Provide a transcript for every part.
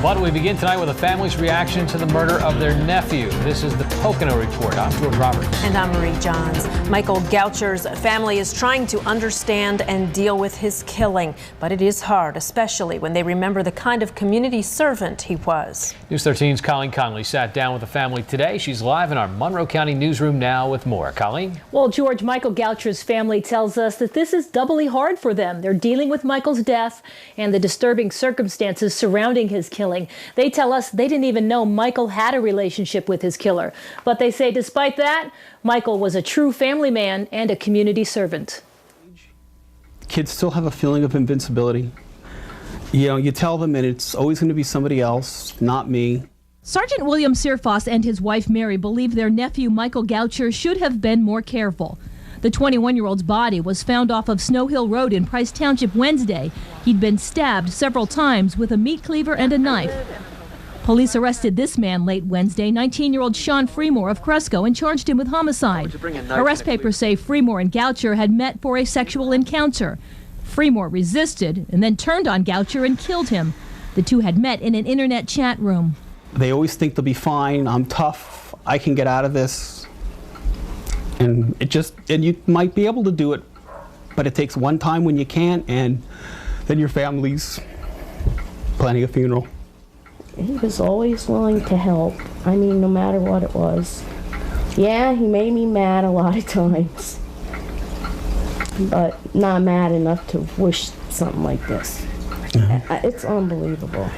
But we begin tonight with a family's reaction to the murder of their nephew. This is the Pocono Report. I'm George Roberts. And I'm Marie Johns. Michael Goucher's family is trying to understand and deal with his killing. But it is hard, especially when they remember the kind of community servant he was. News 13's Colleen Connolly sat down with the family today. She's live in our Monroe County newsroom now with more. Colleen? Well, George, Michael Goucher's family tells us that this is doubly hard for them. They're dealing with Michael's death and the disturbing circumstances surrounding his killing. They tell us they didn't even know Michael had a relationship with his killer. But they say despite that, Michael was a true family man and a community servant. Kids still have a feeling of invincibility. You know, you tell them and it's always going to be somebody else, not me. Sergeant William Searfoss and his wife Mary believe their nephew Michael Goucher should have been more careful. The 21-year-old's body was found off of Snow Hill Road in Price Township Wednesday. He'd been stabbed several times with a meat cleaver and a knife. Police arrested this man late Wednesday, 19-year-old Sean Fremore of Cresco, and charged him with homicide. Arrest papers say Fremore and Goucher had met for a sexual encounter. Fremore resisted and then turned on Goucher and killed him. The two had met in an internet chat room. They always think they'll be fine. I'm tough. I can get out of this. And you might be able to do it, but it takes one time when you can't, and then your family's planning a funeral. He was always willing to help. I mean, no matter what it was. Yeah, he made me mad a lot of times, but not mad enough to wish something like this. It's unbelievable.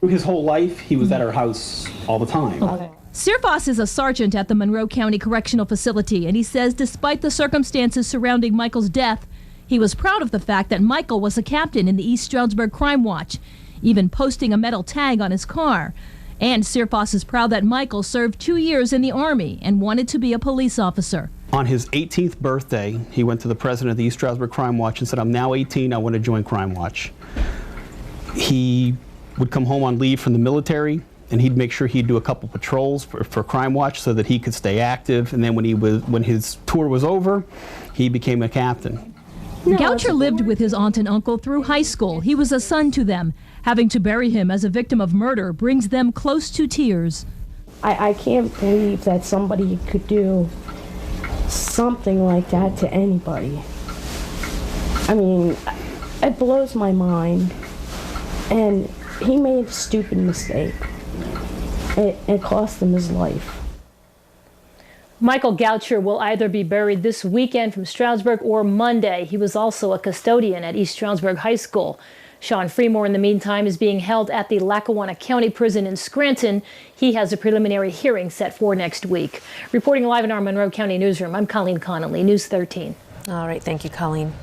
His whole life, he was at our house all the time. Okay. Searfoss is a sergeant at the Monroe County Correctional Facility, and he says despite the circumstances surrounding Michael's death, he was proud of the fact that Michael was a captain in the East Stroudsburg Crime Watch, even posting a metal tag on his car. And Searfoss is proud that Michael served 2 years in the Army and wanted to be a police officer. On his 18th birthday, he went to the president of the East Stroudsburg Crime Watch and said, "I'm now 18, I want to join Crime Watch." He would come home on leave from the military, and he'd make sure he'd do a couple patrols for Crime Watch so that he could stay active. And then when his tour was over, he became a captain. Goucher lived with his aunt and uncle through high school. He was a son to them. Having to bury him as a victim of murder brings them close to tears. I can't believe that somebody could do something like that to anybody. I mean, it blows my mind. And he made a stupid mistake. It cost him his life. Michael Goucher will either be buried this weekend from Stroudsburg or Monday. He was also a custodian at East Stroudsburg High School. Sean Fremore, in the meantime, is being held at the Lackawanna County Prison in Scranton. He has a preliminary hearing set for next week. Reporting live in our Monroe County newsroom, I'm Colleen Connolly, News 13. All right, thank you, Colleen.